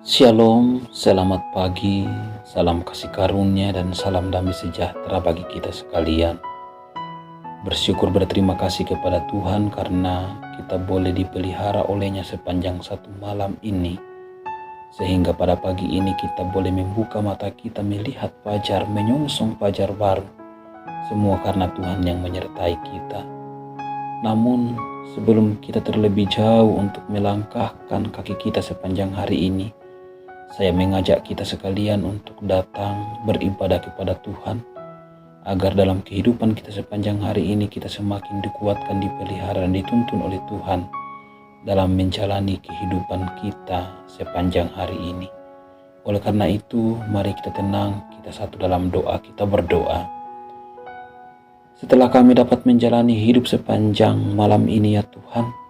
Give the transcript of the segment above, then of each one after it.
Shalom, selamat pagi, salam kasih karunia dan salam damai sejahtera bagi kita sekalian. Bersyukur berterima kasih kepada Tuhan karena kita boleh dipelihara olehnya sepanjang satu malam ini. Sehingga pada pagi ini kita boleh membuka mata kita melihat fajar, menyongsong fajar baru. Semua karena Tuhan yang menyertai kita. Namun sebelum kita terlebih jauh untuk melangkahkan kaki kita sepanjang hari ini, saya mengajak kita sekalian untuk datang beribadah kepada Tuhan, agar dalam kehidupan kita sepanjang hari ini kita semakin dikuatkan, dipelihara dan dituntun oleh Tuhan dalam menjalani kehidupan kita sepanjang hari ini. Oleh karena itu, mari kita tenang, kita satu dalam doa, kita berdoa. Setelah kami dapat menjalani hidup sepanjang malam ini ya Tuhan,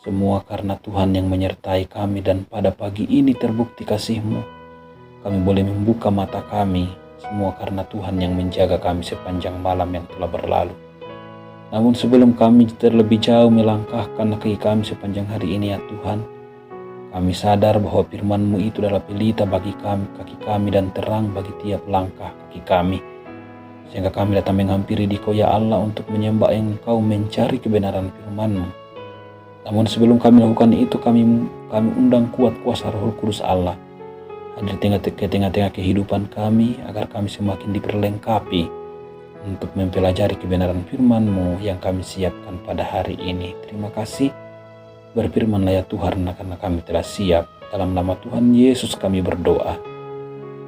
semua karena Tuhan yang menyertai kami, dan pada pagi ini terbukti kasih-Mu. Kami boleh membuka mata kami, semua karena Tuhan yang menjaga kami sepanjang malam yang telah berlalu. Namun sebelum kami terlebih jauh melangkahkan kaki kami sepanjang hari ini ya Tuhan, kami sadar bahwa firman-Mu itu adalah pelita bagi kami, kaki kami, dan terang bagi tiap langkah kaki kami. Sehingga kami datang menghampiri Dikau ya Allah untuk menyembah Engkau, mencari kebenaran firman-Mu. Namun sebelum kami lakukan itu, kami undang kuat kuasa Roh Kudus Allah hadir ke tengah-tengah kehidupan kami, agar kami semakin diperlengkapi untuk mempelajari kebenaran firman-Mu yang kami siapkan pada hari ini. Terima kasih, berfirman-Lah ya Tuhan, karena kami telah siap. Dalam nama Tuhan Yesus kami berdoa.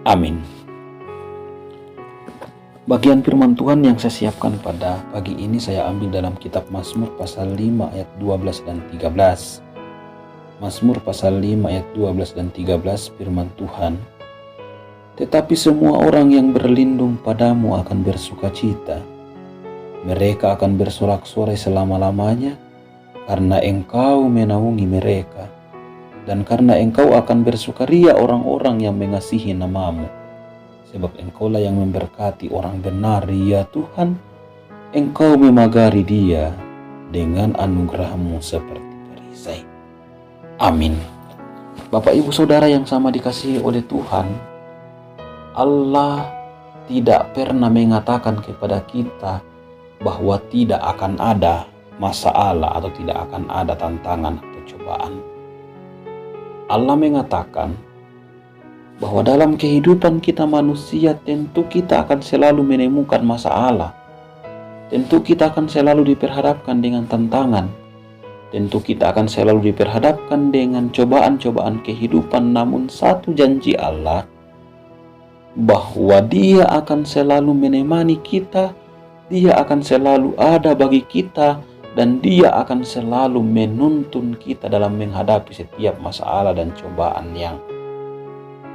Amin. Bagian firman Tuhan yang saya siapkan pada pagi ini saya ambil dalam kitab Mazmur pasal 5 ayat 12 dan 13. Mazmur pasal 5 ayat 12 dan 13, firman Tuhan. Tetapi semua orang yang berlindung padamu akan bersukacita. Mereka akan bersorak-sorai selama-lamanya, karena Engkau menaungi mereka. Dan karena Engkau akan bersukaria orang-orang yang mengasihi nama-Mu. Sebab Engkaulah yang memberkati orang benar, ya Tuhan. Engkau memagari dia dengan anugerah-Mu seperti perisai. Amin. Bapak Ibu Saudara yang sama dikasihi oleh Tuhan, Allah tidak pernah mengatakan kepada kita bahwa tidak akan ada masalah atau tidak akan ada tantangan atau cobaan. Allah mengatakan bahwa dalam kehidupan kita manusia tentu kita akan selalu menemukan masalah. Tentu kita akan selalu diperhadapkan dengan tantangan. Tentu kita akan selalu diperhadapkan dengan cobaan-cobaan kehidupan. Namun satu janji Allah, bahwa Dia akan selalu menemani kita, Dia akan selalu ada bagi kita, dan Dia akan selalu menuntun kita dalam menghadapi setiap masalah dan cobaan yang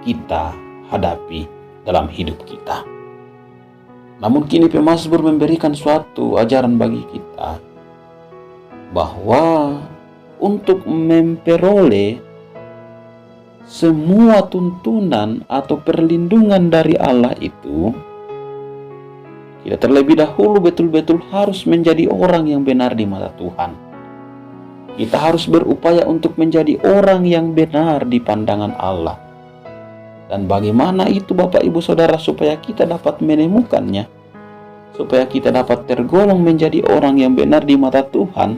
kita hadapi dalam hidup kita. Namun kini pemazmur memberikan suatu ajaran bagi kita, bahwa untuk memperoleh semua tuntunan atau perlindungan dari Allah itu, kita terlebih dahulu betul-betul harus menjadi orang yang benar di mata Tuhan. Kita harus berupaya untuk menjadi orang yang benar di pandangan Allah. Dan bagaimana itu Bapak Ibu Saudara supaya kita dapat menemukannya, supaya kita dapat tergolong menjadi orang yang benar di mata Tuhan?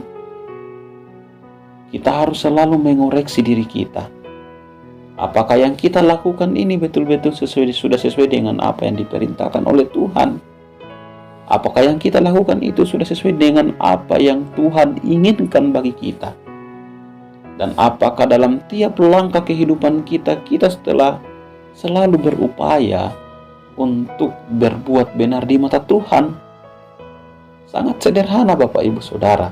Kita harus selalu mengoreksi diri kita. Apakah yang kita lakukan ini betul-betul sudah sesuai dengan apa yang diperintahkan oleh Tuhan? Apakah yang kita lakukan itu sudah sesuai dengan apa yang Tuhan inginkan bagi kita? Dan apakah dalam tiap langkah kehidupan kita setelah selalu berupaya untuk berbuat benar di mata Tuhan? Sangat sederhana Bapak Ibu Saudara.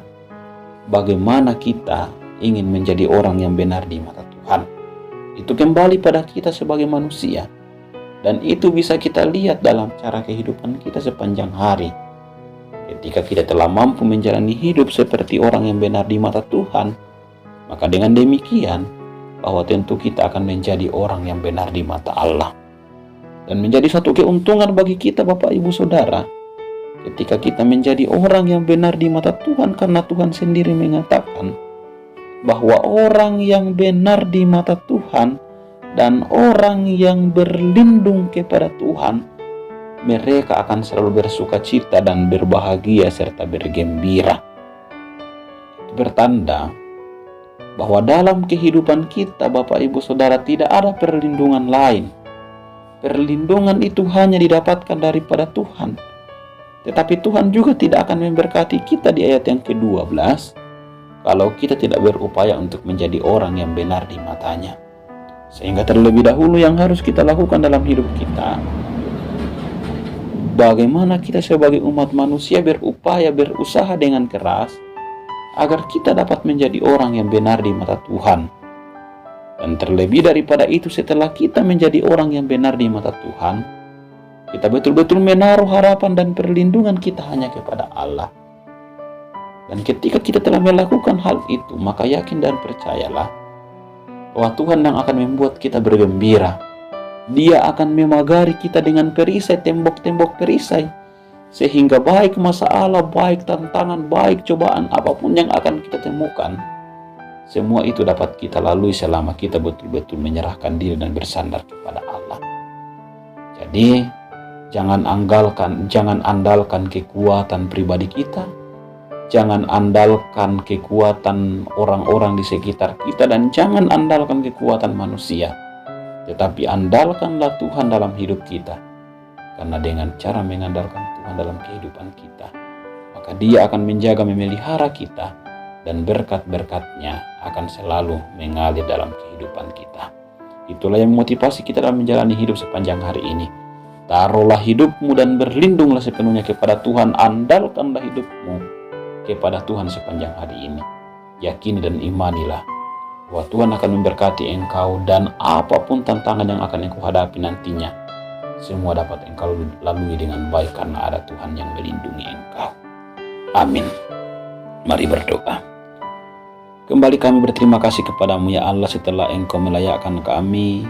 Bagaimana kita ingin menjadi orang yang benar di mata Tuhan? Itu kembali pada kita sebagai manusia. Dan itu bisa kita lihat dalam cara kehidupan kita sepanjang hari. Ketika kita telah mampu menjalani hidup seperti orang yang benar di mata Tuhan, maka dengan demikian bahwa tentu kita akan menjadi orang yang benar di mata Allah. Dan menjadi satu keuntungan bagi kita Bapak Ibu Saudara, ketika kita menjadi orang yang benar di mata Tuhan, karena Tuhan sendiri mengatakan bahwa orang yang benar di mata Tuhan Dan orang yang berlindung kepada Tuhan, mereka akan selalu bersuka cita dan berbahagia serta bergembira. Itu bertanda bahwa dalam kehidupan kita, Bapak Ibu Saudara, tidak ada perlindungan lain. Perlindungan itu hanya didapatkan daripada Tuhan. Tetapi Tuhan juga tidak akan memberkati kita di ayat yang ke-12 kalau kita tidak berupaya untuk menjadi orang yang benar di matanya. Sehingga terlebih dahulu yang harus kita lakukan dalam hidup kita, bagaimana kita sebagai umat manusia berupaya, berusaha dengan keras agar kita dapat menjadi orang yang benar di mata Tuhan. Dan terlebih daripada itu, setelah kita menjadi orang yang benar di mata Tuhan, kita betul-betul menaruh harapan dan perlindungan kita hanya kepada Allah. Dan ketika kita telah melakukan hal itu, maka yakin dan percayalah bahwa Tuhan yang akan membuat kita bergembira. Dia akan memagari kita dengan perisai, tembok-tembok perisai, sehingga baik masalah, baik tantangan, baik cobaan apapun yang akan kita temukan, semua itu dapat kita lalui selama kita betul-betul menyerahkan diri dan bersandar kepada Allah. Jadi jangan andalkan kekuatan pribadi kita, jangan andalkan kekuatan orang-orang di sekitar kita, dan jangan andalkan kekuatan manusia. Tetapi andalkanlah Tuhan dalam hidup kita. Karena dengan cara mengandalkan Tuhan dalam kehidupan kita, maka Dia akan menjaga, memelihara kita, dan berkat-berkat-Nya akan selalu mengalir dalam kehidupan kita. Itulah yang memotivasi kita dalam menjalani hidup sepanjang hari ini. Taruhlah hidupmu dan berlindunglah sepenuhnya kepada Tuhan. Andalkanlah hidupmu kepada Tuhan sepanjang hari ini. Yakini dan imanilah bahwa Tuhan akan memberkati engkau, dan apapun tantangan yang akan engkau hadapi nantinya, semua dapat engkau lalui dengan baik karena ada Tuhan yang melindungi engkau. Amin. Mari berdoa. Kembali kami berterima kasih kepadamu ya Allah, setelah engkau melayakkan kami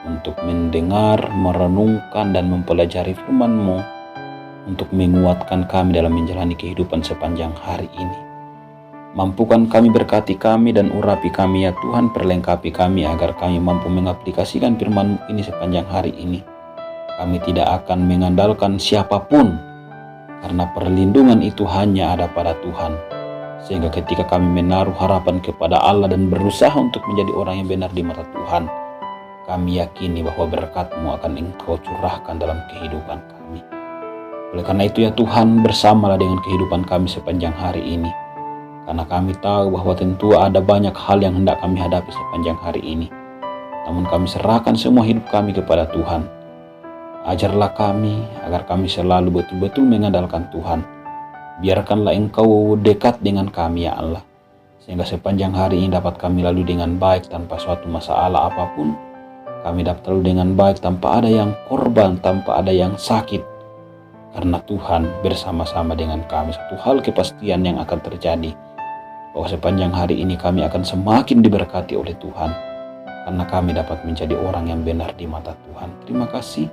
untuk mendengar, merenungkan, dan mempelajari firman-Mu, untuk menguatkan kami dalam menjalani kehidupan sepanjang hari ini. Mampukan kami, berkati kami, dan urapi kami ya Tuhan, perlengkapi kami agar kami mampu mengaplikasikan firman-Mu ini sepanjang hari ini. Kami tidak akan mengandalkan siapapun, karena perlindungan itu hanya ada pada Tuhan. Sehingga ketika kami menaruh harapan kepada Allah dan berusaha untuk menjadi orang yang benar di mata Tuhan, kami yakini bahwa berkat-Mu akan Engkau curahkan dalam kehidupan kami. Oleh karena itu ya Tuhan, bersamalah dengan kehidupan kami sepanjang hari ini. Karena kami tahu bahwa tentu ada banyak hal yang hendak kami hadapi sepanjang hari ini. Namun kami serahkan semua hidup kami kepada Tuhan. Ajarlah kami agar kami selalu betul-betul mengandalkan Tuhan. Biarkanlah Engkau dekat dengan kami ya Allah, sehingga sepanjang hari ini dapat kami lalui dengan baik tanpa suatu masalah apapun. Kami dapat lalui dengan baik tanpa ada yang korban, tanpa ada yang sakit. Karena Tuhan bersama-sama dengan kami. Satu hal kepastian yang akan terjadi, bahwa sepanjang hari ini kami akan semakin diberkati oleh Tuhan, karena kami dapat menjadi orang yang benar di mata Tuhan. Terima kasih.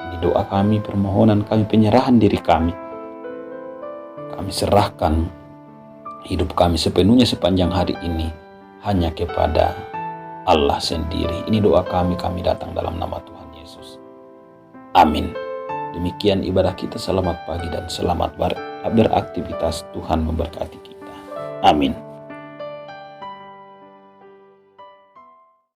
Ini doa kami, permohonan kami, penyerahan diri kami. Kami serahkan hidup kami sepenuhnya sepanjang hari ini hanya kepada Allah sendiri. Ini doa kami datang dalam nama Tuhan Yesus. Amin. Demikian ibadah kita. Selamat pagi dan selamat beraktivitas. Tuhan memberkati kita. Amin.